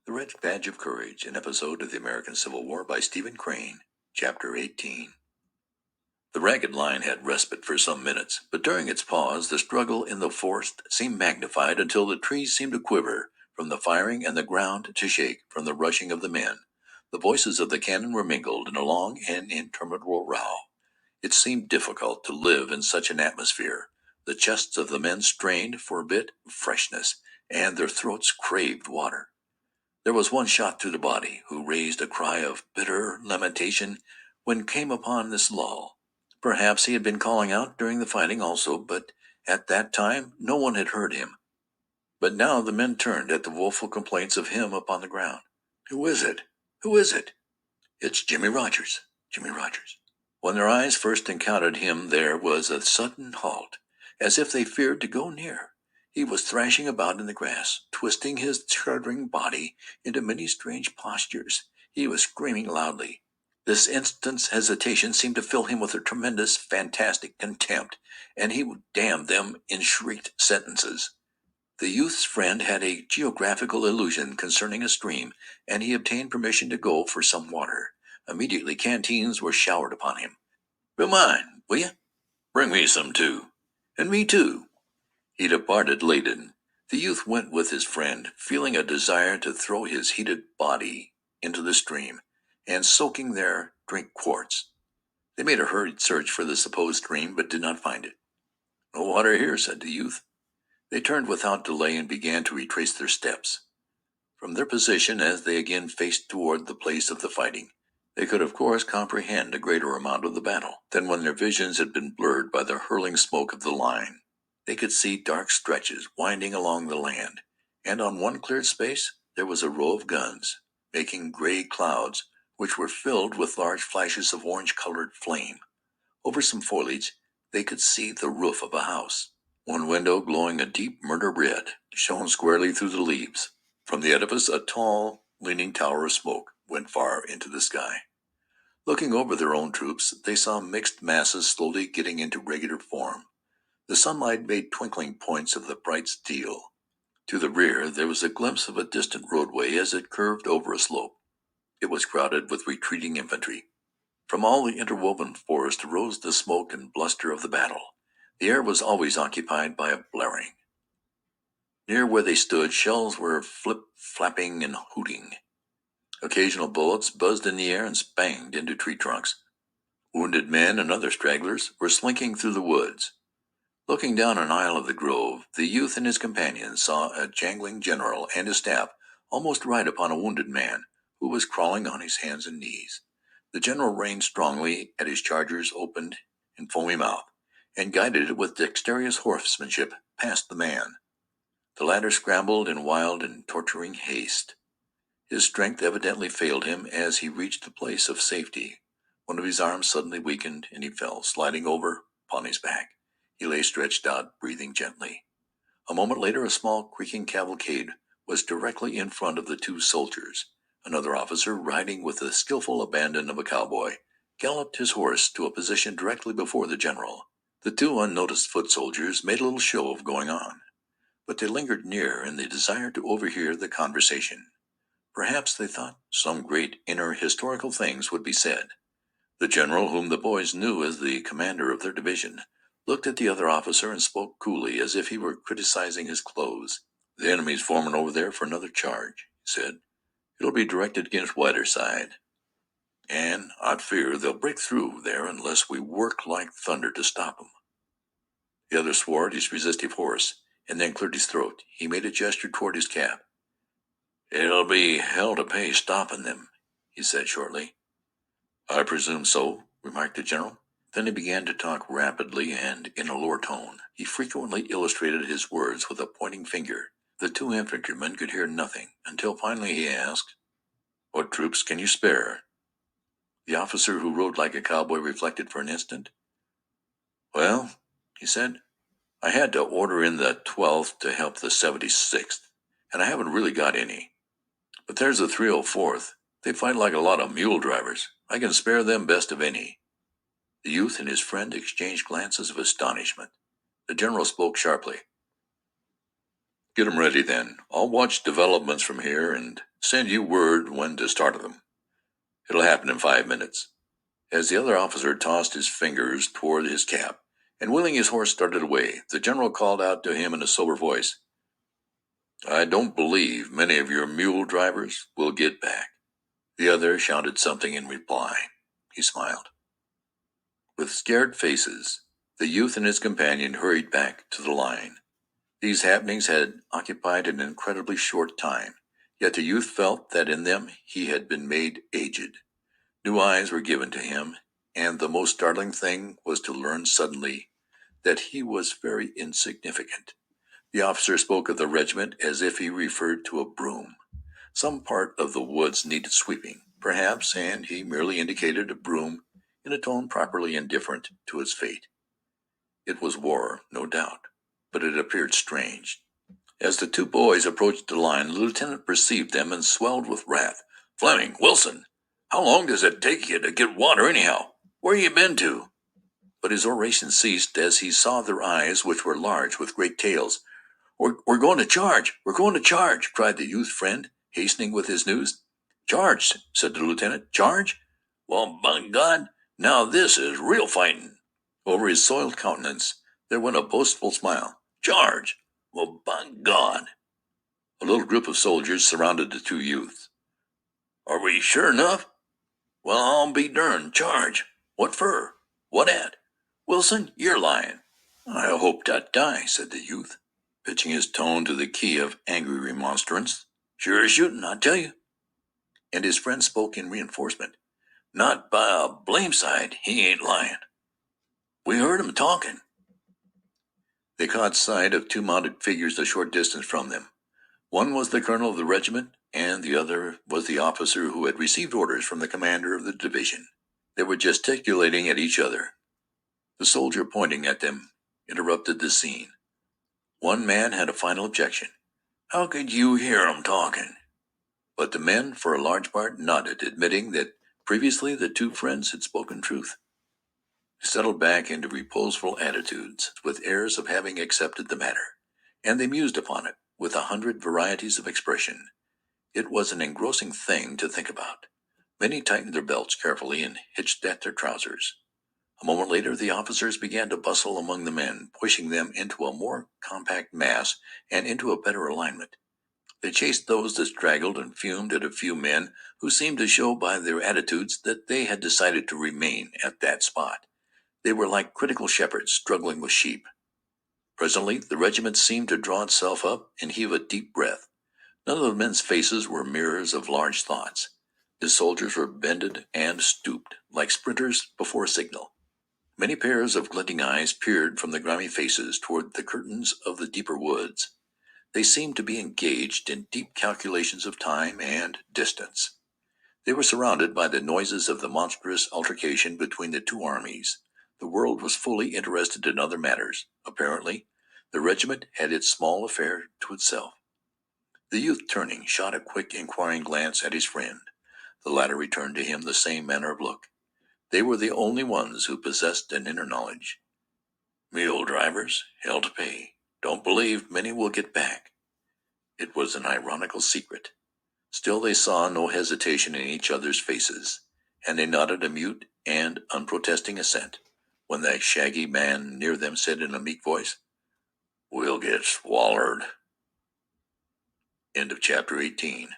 The Red Badge of Courage, an episode of the American Civil War by Stephen Crane, Chapter 18. The ragged line had respite for some minutes, but during its pause the struggle in the forest seemed magnified until the trees seemed to quiver from the firing and the ground to shake from the rushing of the men. The voices of the cannon were mingled in a long and interminable row. It seemed difficult to live in such an atmosphere. The chests of the men strained for a bit of freshness, and their throats craved water. There was one shot through the body who raised a cry of bitter lamentation when came upon this lull. Perhaps he had been calling out during the fighting also, but at that time no one had heard him. But now the men turned at the woeful complaints of him upon the ground. "Who is it? Who is it?" "It's Jimmy Rogers, Jimmy Rogers." When their eyes first encountered him there was a sudden halt, as if they feared to go near. He was thrashing about in the grass, twisting his shuddering body into many strange postures. He was screaming loudly. This instant's hesitation seemed to fill him with a tremendous, fantastic contempt, and he damned them in shrieked sentences. The youth's friend had a geographical illusion concerning a stream, and he obtained permission to go for some water. Immediately canteens were showered upon him. "Fill mine, will you? Bring me some too. And me too." He departed laden. The youth went with his friend, feeling a desire to throw his heated body into the stream, and soaking there, drink quarts. They made a hurried search for the supposed stream, but did not find it. "No water here," said the youth. They turned without delay and began to retrace their steps. From their position as they again faced toward the place of the fighting, they could of course comprehend a greater amount of the battle than when their visions had been blurred by the hurling smoke of the line. They could see dark stretches winding along the land, and on one cleared space there was a row of guns, making gray clouds which were filled with large flashes of orange-colored flame. Over some foliage they could see the roof of a house. One window, glowing a deep murder red, shone squarely through the leaves. From the edifice a tall, leaning tower of smoke went far into the sky. Looking over their own troops, they saw mixed masses slowly getting into regular form. The sunlight made twinkling points of the bright steel. To the rear there was a glimpse of a distant roadway as it curved over a slope. It was crowded with retreating infantry. From all the interwoven forest arose the smoke and bluster of the battle. The air was always occupied by a blaring. Near where they stood, shells were flip-flapping and hooting. Occasional bullets buzzed in the air and spanged into tree trunks. Wounded men and other stragglers were slinking through the woods. Looking down an aisle of the grove, the youth and his companions saw a jangling general and his staff almost ride upon a wounded man who was crawling on his hands and knees. The general reined strongly at his charger's opened and foamy mouth, and guided it with dexterous horsemanship past the man. The latter scrambled in wild and torturing haste. His strength evidently failed him as he reached the place of safety. One of his arms suddenly weakened, and he fell, sliding over upon his back. He lay stretched out, breathing gently. A moment later, a small creaking cavalcade was directly in front of the two soldiers. Another officer, riding with the skillful abandon of a cowboy, galloped his horse to a position directly before the general. The two unnoticed foot soldiers made a little show of going on, but they lingered near in the desire to overhear the conversation. Perhaps they thought some great inner historical things would be said. The general, whom the boys knew as the commander of their division, looked at the other officer and spoke coolly as if he were criticizing his clothes. "The enemy's forming over there for another charge," he said. "It'll be directed against Whiterside, and I fear they'll break through there unless we work like thunder to stop 'em." The other swore at his restive horse, and then cleared his throat. He made a gesture toward his cap. "It'll be hell to pay stopping them," he said shortly. "I presume so," remarked the general. Then he began to talk rapidly and in a lower tone. He frequently illustrated his words with a pointing finger. The two infantrymen could hear nothing, until finally he asked, "What troops can you spare?" The officer who rode like a cowboy reflected for an instant. "Well," he said, "I had to order in the 12th to help the 76th, and I haven't really got any. But there's the 304th. They fight like a lot of mule drivers. I can spare them best of any." The youth and his friend exchanged glances of astonishment. The general spoke sharply. Get 'em ready, then. I'll watch developments from here and send you word when to start them. It'll happen in 5 minutes." As the other officer tossed his fingers toward his cap and wheeling his horse started away, the general called out to him in a sober voice, "I don't believe many of your mule drivers will get back." The other shouted something in reply. He smiled. With scared faces, the youth and his companion hurried back to the line. These happenings had occupied an incredibly short time, yet the youth felt that in them he had been made aged. New eyes were given to him, and the most startling thing was to learn suddenly that he was very insignificant. The officer spoke of the regiment as if he referred to a broom. Some part of the woods needed sweeping, perhaps, and he merely indicated a broom in a tone properly indifferent to its fate. It was war, no doubt, but it appeared strange. As the two boys approached the line, the lieutenant perceived them and swelled with wrath. "Fleming, Wilson, how long does it take you to get water anyhow? Where you been to?" But his oration ceased as he saw their eyes, which were large with great tails. We're going to charge! We're going to charge!" cried the youth friend, hastening with his news. "Charge!" said the lieutenant. "Charge? Well, by God, now this is real fighting." Over his soiled countenance there went a boastful smile. "Charge! Well, by God!" A little group of soldiers surrounded the two youths. "Are we sure enough?" "Well, I'll be derned. Charge! What for? What at? Wilson, you're lying." "I hope to die," said the youth, pitching his tone to the key of angry remonstrance. "Sure as shooting, I tell you." And his friend spoke in reinforcement. "Not by a blame sight, he ain't lying. We heard him talking." They caught sight of two mounted figures a short distance from them. One was the colonel of the regiment, and the other was the officer who had received orders from the commander of the division. They were gesticulating at each other. The soldier pointing at them interrupted the scene. One man had a final objection. "How could you hear 'em talking?" But the men, for a large part, nodded, admitting that previously the two friends had spoken truth. They settled back into reposeful attitudes, with airs of having accepted the matter, and they mused upon it with 100 varieties of expression. It was an engrossing thing to think about. Many tightened their belts carefully and hitched at their trousers. A moment later the officers began to bustle among the men, pushing them into a more compact mass and into a better alignment. They chased those that straggled and fumed at a few men who seemed to show by their attitudes that they had decided to remain at that spot. They were like critical shepherds struggling with sheep. Presently the regiment seemed to draw itself up and heave a deep breath. None of the men's faces were mirrors of large thoughts. The soldiers were bended and stooped, like sprinters before a signal. Many pairs of glinting eyes peered from the grimy faces toward the curtains of the deeper woods. They seemed to be engaged in deep calculations of time and distance. They were surrounded by the noises of the monstrous altercation between the two armies. The world was fully interested in other matters. Apparently, the regiment had its small affair to itself. The youth, turning, shot a quick, inquiring glance at his friend. The latter returned to him the same manner of look. They were the only ones who possessed an inner knowledge. "Mule drivers, hell to pay. Don't believe many will get back." It was an ironical secret. Still they saw no hesitation in each other's faces, and they nodded a mute and unprotesting assent when the shaggy man near them said in a meek voice, "We'll get swallered." End of chapter 18.